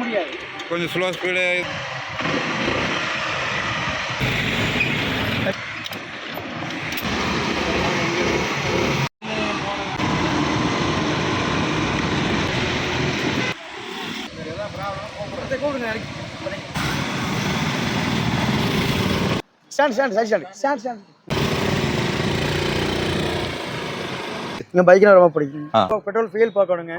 முடியாது. கொஞ்சம் slow speed. இந்த பைக்னா ரொம்ப பிடிக்கும். பெட்ரோல் ஃபியூல் பார்க்கணுங்க,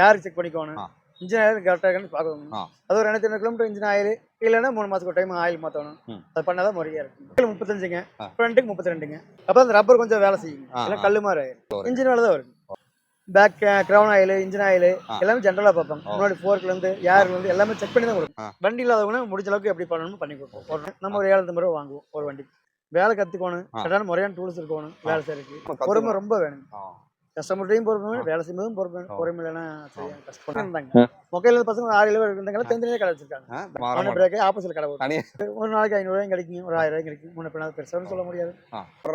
ஏர் செக் பண்ணிக்கணும், இன்ஜின் ஆயில் கரெக்டாக இருக்குன்னு பார்க்கணும். அது ஒரு 200 கிலோமீட்டர் இன்ஜின் ஆயில் இல்லைன்னா 3 மாதத்துக்கு ஒரு டைம் ஆயில் மாற்றணும். அது பண்ணாதான் முறையாக இருக்கும். 35ங்க, ஃப்ரண்ட்டுக்கு 32ங்க. அப்போ அந்த ரப்பர் கொஞ்சம் வேலை செய்யுங்க, இல்லை கல் மாதிரி ஆயிடும். இன்ஜின் வேலை தான் வரும். Back crown oil, engine oil எல்லாமே ஜென்ரலாக பார்ப்பாங்க. முன்னாடி ஃபோர்க்லேருந்து ஏர்லேருந்து எல்லாமே செக் பண்ணி தான் கொடுக்கும். வண்டி இல்லாதவங்க முடிஞ்ச அளவுக்கு எப்படி பண்ணணும்னு பண்ணி கொடுப்போம். நம்ம ஒரு 7 ரூபா வாங்குவோம் ஒரு வண்டி. வேலை கற்றுக்கணும், கரெக்டான முறையான டூல்ஸ் இருக்கணும், வேலை செய்யறதுக்கு பொறுமை ரொம்ப வேணும். கஸ்டமர்டையும் பொறுமை, வேலை செய்யும்போதும் பொறுமை இல்லைன்னா கஷ்டம் இருந்தாங்க. மொக்கையில பசங்க 6 இருந்தாங்க, தனித்தனியாக கடை வச்சிருக்காங்க. பிரேக்கே ஆப்போசிட் கடை ஒரு நாளைக்கு 500 ரூபாயும் கிடைக்கும், ஒரு 1000 ரூபாய் கிடைக்கும். முன்ன பின்னா பெருசாக சொல்ல முடியாது.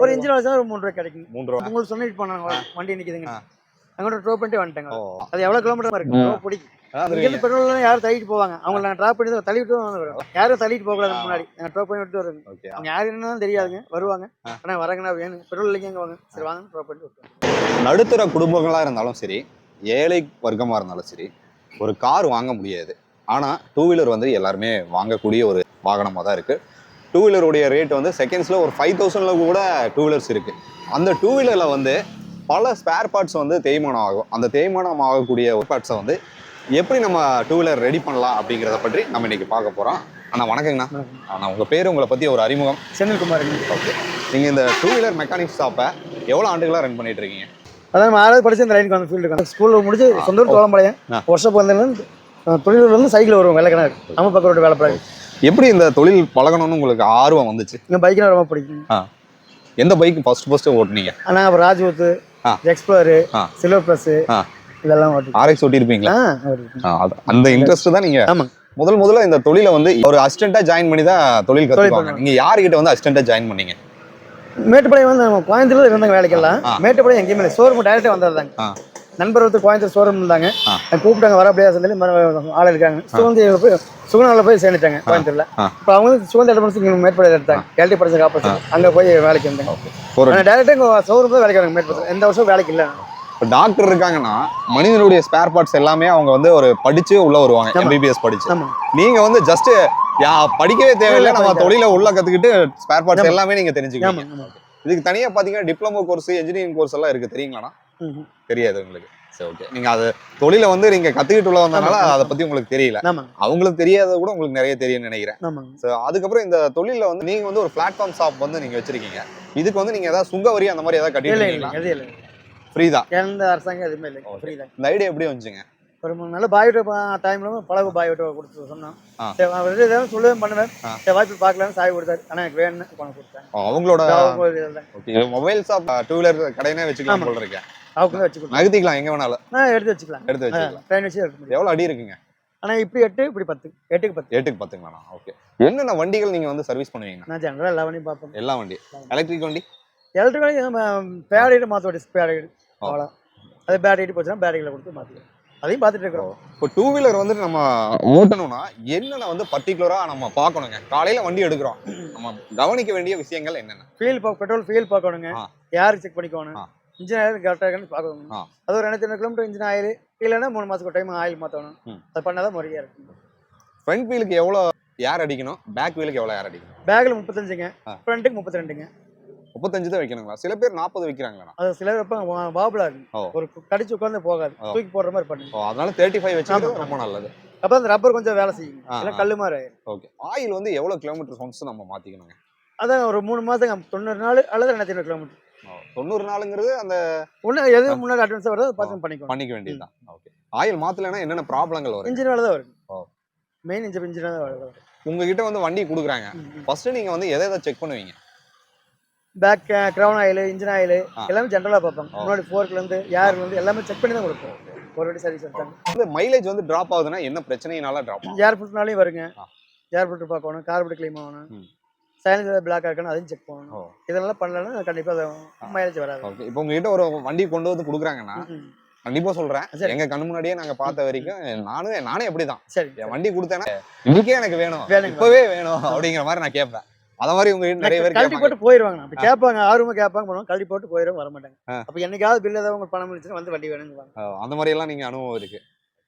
ஒரு இன்ஜின் வச்சா ஒரு 3 ரூபாய் கிடைக்கும். உங்களுக்கு சொன்னிட்டு போனாங்க வண்டி நிற்கிதுங்க, அங்கே ட்ராப் பண்ணிட்டு வந்துட்டாங்க. அது எவ்வளோ கிலோமீட்டர் இருக்கு பிடிக்கும். இங்கேருந்து பெட்ரோல் யாரும் தள்ளிட்டு போவாங்க, அவங்க நாங்கள் ட்ராப் பண்ணி தள்ளிட்டு யாரும் தள்ளிட்டு போகக்கூடாது. முன்னாடி நாங்கள் ட்ராப் பண்ணி விட்டு வருங்க. அவங்க யார் என்னன்னு தெரியாதுங்க, வருவாங்க. ஆனால் வரங்கண்ணா வேணும் பெட்ரோல் இல்லைங்க வாங்க, சரி வாங்க ட்ராப் பண்ணிட்டு விட்டுருவாங்க. நடுத்தர குடும்பங்களாக இருந்தாலும் சரி, ஏழை வர்க்கமாக இருந்தாலும் சரி, ஒரு கார் வாங்க முடியாது. ஆனால் 2 வீலர் வந்து எல்லாருமே வாங்கக்கூடிய ஒரு வாகனமாக தான் இருக்குது. 2 வீலருடைய ரேட் வந்து செகண்ட்ஸில் ஒரு 5000 கூட 2 வீலர்ஸ் இருக்குது. அந்த 2 வீலரில் வந்து பல ஸ்பேர் பார்ட்ஸ் வந்து தேய்மானம் ஆகும். அந்த தேய்மானம் ஆகக்கூடிய பார்ட்ஸை வந்து எப்படி நம்ம 2 வீலர் ரெடி பண்ணலாம் அப்படிங்கிறத பற்றி நம்ம இன்னைக்கு பார்க்க போகிறோம். அண்ணா வணக்கங்கண்ணா. ஆனால் உங்கள் பேர், உங்களை பற்றி ஒரு அறிமுகம். செந்தில்குமார். ஓகே, நீங்கள் இந்த 2 வீலர் மெக்கானிக் ஷாப்பை எவ்வளோ ஆண்டுகளாக ரன் பண்ணிட்டு இருக்கீங்க? அதான் நம்ம 6வது படிச்சு இந்த லைனுக்கு வந்து ஃபீல்டு ஸ்கூலில் முடிச்சு சொந்த ஊர் தோளம்பாளையம். வருஷம் வந்து தொழில் வந்து சைக்கிள் வருவோம், வெள்ளக்கிணறு நம்ம பக்கம் ரோடு வேலை பழகு. எப்படி இந்த தொழில் பழகணும்னு உங்களுக்கு ஆர்வம் வந்துச்சு? இந்த பைக்னா ரொம்ப பிடிக்கும். எந்த பைக் ஃபர்ஸ்ட் ஓட்டுனீங்க? ஆனால் அப்புறம் ராஜ்வூத், எக்ஸ்ப்ளோரு, சில்வர் பிளஸ் இதெல்லாம் RX ஓட்டிருப்பீங்களா? அந்த இன்ட்ரெஸ்ட் தான் நீங்க முதல்ல இந்த தொழிலை வந்து ஒரு அசிஸ்டண்டா ஜாயின் பண்ணி தான் தொழில் கத்துக்குவாங்க. நீங்க யார்கிட்ட வந்து அசிஸ்டண்டா ஜாயின் பண்ணீங்க? மேட்டுப்பாளையம் வந்து நம்ம கோயம்புத்தூர்ல இருந்தாங்க வேலைக்கெல்லாம். மேட்டுப்பாளையம் எங்கேயுமே ஷோரூம் டைரக்டா வந்தாங்க. நண்பர் வந்து கோயம்புத்தூர் ஷோரூம் இருந்தாங்க, கூப்பிட்டாங்க வர அப்படியே சொல்லி ஆள் இருக்காங்க. சுகுணாவில் போய் சேர்ந்துட்டாங்க கோயம்புத்தூர்ல. இப்போ அவங்க வந்து சுகந்த இடத்துல மேட்டுப்பாளையம் எடுத்தாங்க, கேள்வி படிச்ச காப்பாற்று அங்கே போய் வேலைக்கு வந்தாங்க. டைரக்டா ஷோரூம் தான் வேலைக்கு வராங்க. மேட்டுப்பாளையம் எந்த வருஷம் வேலைக்கு இல்லை. இப்போ டாக்டர் இருக்காங்கன்னா மனிதனுடைய ஸ்பேர் பார்ட்ஸ் எல்லாமே அவங்க வந்து ஒரு படிச்சு உள்ள வருவாங்க, MBBS படிச்சு. நீங்க வந்து ஜஸ்ட் படிக்கவே தேவையில்லை, நம்ம தொழில உள்ள கத்துக்கிட்டு ஸ்பேர் பார்ட்ஸ் எல்லாமே நீங்க தெரிஞ்சுக்கீங்க. இதுக்கு தனியா பாத்தீங்கன்னா டிப்ளமோ கோர்ஸ், இன்ஜினியரிங் கோர்ஸ் எல்லாம் இருக்கு, தெரியுங்களாண்ணா? தெரியாது உங்களுக்கு. சரி, ஓகே. நீங்க அது தொழில வந்து நீங்க கத்துக்கிட்டு உள்ள வந்தனால அதை பத்தி உங்களுக்கு தெரியல. அவங்களுக்கு தெரியாத கூட உங்களுக்கு நிறைய தெரியும்னு நினைக்கிறேன். அதுக்கப்புறம் இந்த தொழில வந்து நீங்க வந்து ஒரு பிளாட்ஃபார்ம் ஷாப் வந்து நீங்க வச்சிருக்கீங்க. இதுக்கு வந்து நீங்க ஏதாவது சுங்க வரி அந்த மாதிரி ஏதாவது கட்டிருக்கீங்களா? ஃப்ரீ தான், எந்த அரசாங்கம் எதுவுமே இல்லை, ஃப்ரீ தான். இந்த ஐடியா எப்படி வந்துச்சுங்க? ஒரு நல்ல பாய்விட்ட டைம்ல பழகு பாய்விட்ட கொடுத்து சொன்னோம். சொல்லவே பண்ணுவேன், வாய்ப்பு பார்க்கலான்னு சாய் கொடுத்தாரு. ஆனால் எனக்கு வேணும்னு பணம் கொடுத்தாங்க. அவங்களோட மொபைல் ஷாப் 2 வீலர் கடையினே வச்சுக்கலாம் போல இருக்கேன். அவங்க வச்சுக்கலாம், நகர்த்திக்கலாம், எங்க வேணாலும் எடுத்து வச்சுக்கலாம். ட்ரெயின் வச்சு எவ்வளோ அடி இருக்குங்க? ஆனால் இப்படி 8, இப்படி 10. 8க்கு 10ங்களா? ஓகே. என்னென்ன வண்டிகள் நீங்க வந்து சர்வீஸ் பண்ணுவீங்க? நான் ஜெனரலாக எல்லா வண்டியும் பார்ப்பேன். எல்லா வண்டி? எலக்ட்ரிக் வண்டி? எலக்ட்ரிக் பேட் மாற்ற வண்டி, பேட் அவ்வளோ. அது பேட்டரி போச்சுன்னா பேட்டரியில் கொடுத்து மாற்றிக்கலாம். அதையும் பார்த்துட்டு இருக்கிறோம். இப்போ 2 வீலர் வந்துட்டு நம்ம ஓட்டணும்னா என்னென்ன வந்து பர்டிகுலரா நம்ம பார்க்கணுங்க? காலையில வண்டி எடுக்கிறோம், நம்ம கவனிக்க வேண்டிய விஷயங்கள் என்னென்ன? பெட்ரோல் ஃபியூல் பார்க்கணுங்க, ஏர் செக் பண்ணிக்கணும், இன்ஜின் ஆயில் கரெக்டாக இருக்குன்னு பார்க்கணும். அது ஒரு 200 கிலோமீட்டர் இன்ஜின் ஆயில் இல்லைன்னா 3 மாதத்துக்கு ஒரு டைம் ஆயில் மாற்றணும். அது பண்ணாதான் முறையாக இருக்கும். ஃப்ரண்ட் வீலுக்கு எவ்வளோ ஏர் அடிக்கணும், பேக் வீலுக்கு எவ்வளோ ஏர் அடிக்கணும்? பேக்கில் 35ங்க, ஃப்ரண்ட்டுக்கு 32ங்க. 35 தான் வைக்கணுங்களா? சில பேர் 40 வைக்கிறாங்களா? அது சில பேர் பாபுலா இருக்கு, ஒரு கடிச்சு உட்கார்ந்து போகாது, தூக்கி போடுற மாதிரி பண்ணுங்க. அதனால 35 வச்சா ரொம்ப நல்லது. அப்ப அந்த ரப்பர் கொஞ்சம் வேலை செய்யுங்க, இல்ல கல்லு மாதிரி ஆயிடும். ஓகே. ஆயில் வந்து எவ்வளவு கிலோமீட்டர் ஒன்ஸ் நம்ம மாத்திக்கணுங்க? அதான் ஒரு 3 மாசம் 90 நாள் அல்லது 200 கிலோமீட்டர். 90 நாளுங்கிறது அந்த ஒண்ணு எது முன்னாடி அட்வான்ஸ் வருதோ பார்த்து பண்ணிக்க வேண்டியதுதான். ஓகே. ஆயில் மாத்தலனா என்னென்ன ப்ராப்ளங்கள் வரும்? இன்ஜின் வேலை தான் வரும். மெயின் இன்ஜின் தான் வரும். உங்ககிட்ட வந்து வண்டி கொடுக்குறாங்க, ஃபர்ஸ்ட் நீங்க வந்து எதை செக் பண்ணுவீங்க? Back crown oil, engine oil எல்லாமே ஜென்ரலாக பார்ப்பாங்க. முன்னாடி ஃபோர்க்லேருந்து ஏர்லேருந்து எல்லாமே செக் பண்ணி தான் கொடுப்போம். ஒரு வாட்டி சர்வீஸ் எடுத்தாங்க. இந்த மைலேஜ் வந்து ட்ராப் ஆகுதுன்னா என்ன பிரச்சனைனால ட்ராப் ஆகும்? ஏர் ஃபில்டர்னாலையும் வருங்க. ஏர் ஃபில்டர் பார்க்கணும், கார்பரேட் க்ளீன் ஆகணும், சைலன்சர் பிளாக் இருக்கணும், அதையும் செக் பண்ணணும். இதெல்லாம் பண்ணலன்னா கண்டிப்பாக மைலேஜ் வராது. ஓகே. இப்போ உங்ககிட்ட ஒரு வண்டி கொண்டு வந்து கொடுக்குறாங்கன்னா கண்டிப்பா சொல்றேன். சரி. எங்க கண்ணு முன்னாடியே நாங்க பார்த்த வரைக்கும் நானே அப்படிதான். சரி என் வண்டி கொடுத்தேன்னா இதுக்கே எனக்கு வேணும், வேணுங்க. இப்பவே வேணும் அப்படிங்கிற மாதிரி நான் கேட்பேன். அத மாதிரி உங்க வீட்டு நிறைய பேர் கழட்டி கேட்பாங்க. போட்டு போயிருவாங்க. அப்ப கேட்பாங்க, ஆர்வமா கேட்பாங்க, பண்ணுவாங்க. கழட்டி போட்டு போயிரும், வர மாட்டாங்க. ஆ. அப்ப என்னைக்காவது பில் ஏதாவது உங்களுக்கு பணம் இருந்துச்சுன்னா வந்து வண்டி வேணுங்குவாங்க. அந்த மாதிரி எல்லாம் நீங்க அனுபவம் இருக்கு.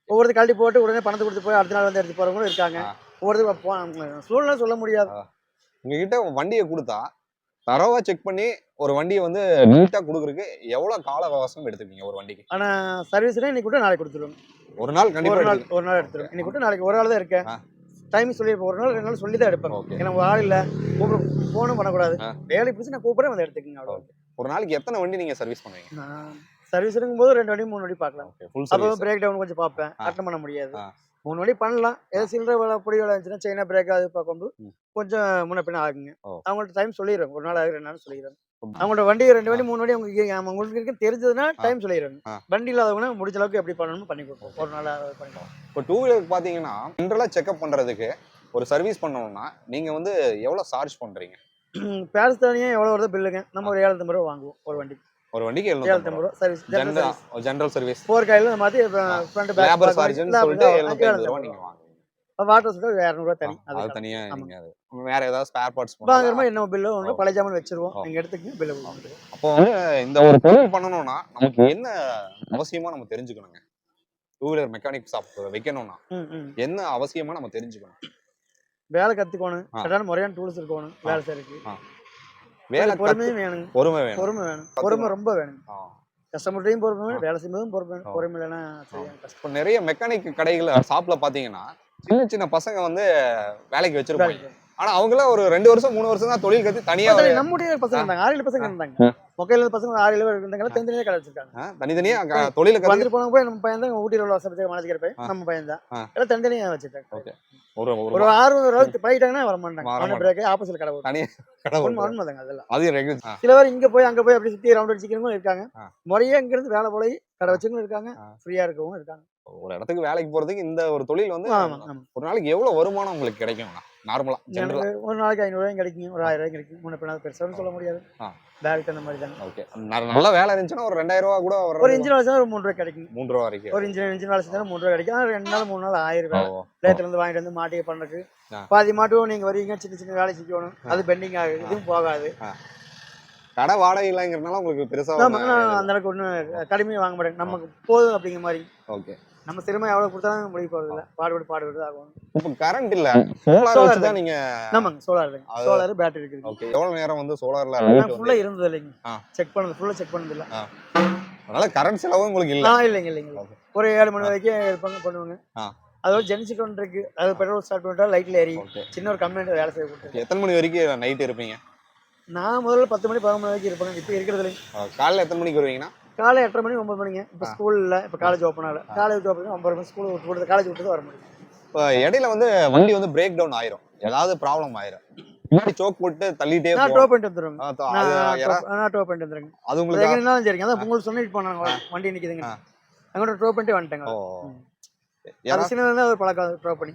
ஒவ்வொருத்தர் கழட்டி போட்டு உடனே பணத்தை கொடுத்து போய் அடுத்த நாள் வந்து எடுத்து போறவங்களும் இருக்காங்க. ஒவ்வொருத்தர் சூழ்நிலை சொல்ல முடியாது. உங்ககிட்ட வண்டியை கொடுத்தா தரவா செக் பண்ணி ஒரு வண்டியை வந்து நீட்டா கொடுக்குறதுக்கு எவ்வளவு கால அவகாசம் எடுத்துப்பீங்க ஒரு வண்டிக்கு? ஆனா சர்வீஸ்னா இன்னைக்கு கூட நாளைக்கு கொடுத்துருவாங்க. ஒரு நாள் கண்டிப்பா ஒரு நாள் எடுத்துருவோம். இன்னைக்கு கூட நாளைக்கு ஒரு ஆள் தான் இருக்கேன். டைம் சொல்லி ஒரு நாள் 2 நாள் சொல்லி தான் எடுப்பாங்க. Okay. ஏன்னா ஒரு ஆள் இல்ல, போனும் பண்ணக்கூடாது. வேலை பிடிச்சி நான் கூப்பிடுறேன், வந்து எடுத்துக்கங்க அவ்வளோ. ஒரு நாளைக்கு எத்தனை வண்டி நீங்க சர்வீஸ் பண்ணுவீங்க? நான் சர்வீஸ் இருக்கும்போது 2 வண்டி 3 வண்டி பார்க்கலாம். ஃபுல் அப்போ சர்வீஸ். பிரேக் டவுன் கொஞ்சம் பார்ப்பேன். அட்டன் பண்ண முடியாது. 3 வண்டி பண்ணலாம். ஏதோ சில்லறை வேலை பொடி வேலை இருந்துச்சுன்னா செயினா பிரேக் அது பார்க்கும்போது கொஞ்சம் முன்ன பின்ன ஆகுங்க. அவங்கள்ட்ட டைம் சொல்லிடுறேன். ஒரு நாள் ஆகுது 2 நாள் சொல்லிடுறேன். அவங்களோட வண்டி 2 வண்டி 3 வண்டி உங்களுக்கு இருக்கு தெரிஞ்சதுன்னா டைம் சொல்லிடுறாங்க. வண்டி இல்லாதவங்க முடிஞ்ச அளவுக்கு எப்படி பண்ணணுமோ பண்ணி கொடுப்போம். ஒரு நாள் பண்ணிடுவோம். இப்போ 2 வீலருக்கு பாத்தீங்கன்னா ஜென்ரலா செக்அப் பண்றதுக்கு ஒரு சர்வீஸ் பண்ணணும்னா நீங்க வந்து எவ்வளவு சார்ஜ் பண்றீங்க? பேலன்ஸ் தனியா எவ்வளவு வருது பில்லுங்க? நம்ம ஒரு 750 ரூபா வாங்குவோம் ஒரு வண்டிக்கு. ஒரு வண்டிக்கு 750 ரூபா சர்வீஸ். General service. 4 காயில மாத்தி ஃப்ரண்ட் பேக் லேபர் சார்ஜ்னு சொல்லிட்டு 750 ரூபாய் நீங்க வாங்குவீங்க. வாட்டர் சுட்டு 200 ரூபா தனி. அது தனியா நீங்க வேற ஏதாவது ஸ்பேர் பார்ட்ஸ் வாங்குற மாதிரி என்ன பில்லோ ஒன்று பழைய ஜாமான் வச்சிருவோம். நீங்க எடுத்துக்கங்க பில்லு கொடுத்துருவோம். அப்போ வந்து இந்த ஒரு தொழில் பண்ணணும்னா நமக்கு என்ன அவசியமா நம்ம தெரிஞ்சுக்கணுங்க? 2 வீலர் மெக்கானிக் ஷாப் வைக்கணும்னா என்ன அவசியமா நம்ம தெரிஞ்சுக்கணும்? வேலை கத்துக்கணும். கரெக்டான முறையான டூல்ஸ் இருக்கணும் வேலை செய்யறதுக்கு. வேலை பொறுமையும் வேணும். பொறுமை வேணும். பொறுமை ரொம்ப வேணும். கஸ்டமர்டையும் பொறுமை வேணும், வேலை செய்யும்போதும் பொறுமை வேணும். பொறுமை இல்லைன்னா கஷ்டம். இப்போ நிறைய மெக்கானிக் கடைகள் ஷாப்ல பாத்தீங்கன்னா சின்ன சின்ன பசங்க வந்து வேலைக்கு வச்சிருப்பாங்க. ஆனா அவங்களாம் ஒரு 2 வருஷம் 3 வருஷம் தான் தொழில் கத்து தனியா நம்முடைய பசங்க இருந்தாங்க. 6 பசங்க இருந்தாங்க. மொக்கையில பசங்க 6 இருந்தாங்க. தனித்தனியா கடை வச்சிருக்காங்க. தனித்தனியா தொழில் வந்துட்டு போனவங்க போய் நம்ம பையன் தான் ஊட்டியில் உள்ள வசதி மனதிக்கிற பையன் நம்ம பையன் தான். எல்லாம் தனித்தனியா வச்சிருக்காங்க. ஒரு 6 பழகிட்டாங்கன்னா வர மாட்டாங்க. பிரேக் ஆப்போசிட்ல கடை தனியா உண்மைதாங்க அதெல்லாம். அது சில பேர் இங்க போய் அங்க போய் அப்படி சுத்தி ரவுண்ட் அடிச்சுக்கிறவங்களும் இருக்காங்க. முறையா இங்க இருந்து வேலை போய் கடை வச்சுங்களும் இருக்காங்க. ஃப்ரீயா இருக்கவும் இருக்காங்க. ஒரு இடத்துக்கு வேலைக்கு போறதுக்கு இந்த ஒரு தொழில் வந்து ஒரு நாளைக்கு எவ்வளவு வருமானம் உங்களுக்கு கிடைக்கும்? நார்மலா ஒரு நாளைக்கு 500 ரூபாய் கிடைக்கும், ஒரு 1000 ரூபாய் கிடைக்கும். முன்ன பின்னா பெருசான்னு சொல்ல முடியாது. டேரக்ட் அந்த மாதிரி தாங்க. ஓகே. நல்ல வேலை இருந்துச்சுன்னா ஒரு 2000 ரூபாய் கூட ஒரு இன்ஜின் வேலை செஞ்சா ஒரு 3 ரூபாய் கிடைக்கும். 3 ரூபாய் வரைக்கும். ஒரு இன்ஜின் வேலை செஞ்சா 3 ரூபாய் கிடைக்கும். 2 நாள் 3 நாள் 1000 ரூபாய். லேத்துல இருந்து வாங்கிட்டு வந்து மாட்டிய பண்றதுக்கு பாதி மாட்டுவோம். நீங்க வரீங்க சின்ன சின்ன வேலை செஞ்சோணும். அது பெண்டிங் ஆகுது. இதுவும் போகாது. கடை வாடகை இல்லைங்கிறதுனால உங்களுக்கு பெருசா அந்த அளவுக்கு ஒன்றும் கடுமையாக வாங்க மாட்டேங்க. நமக்கு போதும் அப்படிங்கிற மாதிரி. ஓகே. நம்ம சிரமம் எவ்வளவு கொடுத்தாலும் முடிய போறது இல்லை. பாடுபட்டு ஆகும். இப்போ கரண்ட் இல்ல, சோலார் வச்சு தான் நீங்க? ஆமாங்க, சோலார் இருக்கு. சோலார் பேட்டரி இருக்கு. ஓகே. எவ்வளவு நேரம் வந்து சோலார்ல ஃபுல்லா இருந்தது இல்லைங்க. செக் பண்ணது ஃபுல்லா செக் பண்ணது இல்ல. அதனால கரண்ட் செலவும் உங்களுக்கு இல்ல? இல்லைங்க. ஒரு 7 மணி வரைக்கும் இருப்பாங்க, பண்ணுவாங்க. அதோட ஜென்சிட் ஒன்று இருக்கு. அது பெட்ரோல் ஸ்டார்ட் பண்ணிட்டா லைட்ல எரி. சின்ன ஒரு கம்ப்ளைண்ட் வேலை செய்ய போட்டு. எத்தனை மணி வரைக்கும் நைட் இருப்பீங்க? நான் முதல்ல 10 மணி 11 மணி வரைக்கும் இருப்பாங்க. இப்போ இருக்கிறது இல்லைங்க. காலைல எத்தனை மணிக்கு வருவீங்கன்னா? காலை 8:30 மணி 9 மணிங்க. இப்போ ஸ்கூல் இல்லை, இப்போ காலேஜ் ஓப்பன் ஆகல. காலேஜ் ஓப்பன் 9 மணி ஸ்கூல் விட்டு காலேஜ் விட்டு வர முடியும். இப்போ இடையில வந்து வண்டி வந்து பிரேக் டவுன் ஆயிரும், ஏதாவது ப்ராப்ளம் ஆயிரும், முன்னாடி சோக் போட்டு தள்ளிட்டே நான் டோ பண்ணிட்டு வந்துருங்க. அது உங்களுக்கு எங்கனாலும் சரிங்க. அதான் உங்களுக்கு சொல்லிட்டு போனாங்க வண்டி நிக்குதுங்க. அங்க டோ பண்ணிட்டு வந்துட்டேங்க. அது சின்னதா ஒரு பழக்கம் டோ பண்ணி.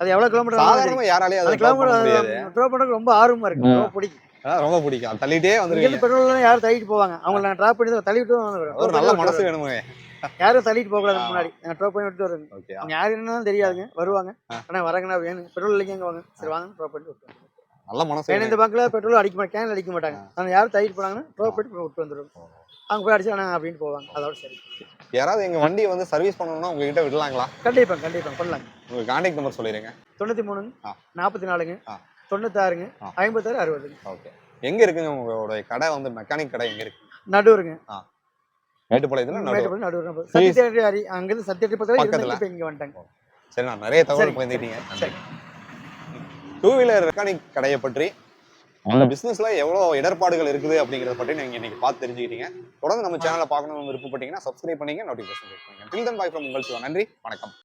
அது எவ்வளவு கிலோமீட்டர் சாதாரணமா யாராலயும் அது கிலோமீட்டர் டோ பண்ண ரொம்ப ஆர்வமா இருக்கு. ரொம்ப பிடிக்கும். ரொம்ப பிடிக்கும். தள்ளிட்டே வந்துருவீங்க. பெட்ரோல் யாரும் தள்ளிட்டு போவாங்க. அவங்க நான் டிராப் பண்ணி தள்ளிட்டு வந்துடுறேன். ஒரு நல்ல மனசு வேணுமே. யாரும் தள்ளிட்டு போக கூடாது. முன்னாடி நான் ட்ராப் பண்ணி விட்டு வருவேன். அவங்க யாரு என்னன்னு தெரியாதுங்க, வருவாங்க. ஆனா வரங்கண்ணா வேணும் பெட்ரோல் இல்லைங்க வாங்க, சரி வாங்க ட்ராப் பண்ணி விட்டு வருவாங்க. நல்ல மனசு. இந்த பங்க்ல பெட்ரோல் அடிக்க மாட்டாங்க, கேன் அடிக்க மாட்டாங்க. ஆனால் யாரும் தள்ளிட்டு போனாங்கன்னா ட்ராப் பண்ணி விட்டு வந்துடுவோம். அவங்க போய் அடிச்சானா அப்படின்னு போவாங்க. அதோட சரி. யாராவது எங்க வண்டியை வந்து சர்வீஸ் பண்ணணும்னா உங்ககிட்ட விடலாங்களா? கண்டிப்பா பண்ணலாங்க. உங்க கான்டாக்ட் நம்பர் சொல்லிடுங்க. 93 44 96 56 60. ஓகே. எங்க இருக்குங்க உங்களோட கடை? வந்து மெக்கானிக் கடை எங்க இருக்கு? நடுவுருங்க. மேட்டுப்பாளையத்துல நடுவு. சத்யதேவி அங்கிருந்து சத்யதேவி பக்கத்துல இப்ப இங்க வந்துட்டாங்க. சரி, நான் நிறைய தகவல் பகிர்ந்துட்டீங்க. 2 வீலர் மெக்கானிக் கடையை பற்றி, அந்த பிசினஸ்ல எவ்வளவு இடர்பாடுகள் இருக்குது அப்படிங்கறத பற்றி நீங்க இன்னைக்கு பார்த்து தெரிஞ்சுக்கிட்டீங்க. தொடர்ந்து நம்ம சேனலை பார்க்கணும்னு விருப்பப்பட்டீங்கன்னா சப்ஸ்கிரைப் பண்ணீங்க, நோட்டிபிகேஷன் செக் பண்ணுங்க. டில் தென் பை ஃப்ரம் உங்கள் சிவா. நன்றி, வணக்கம்.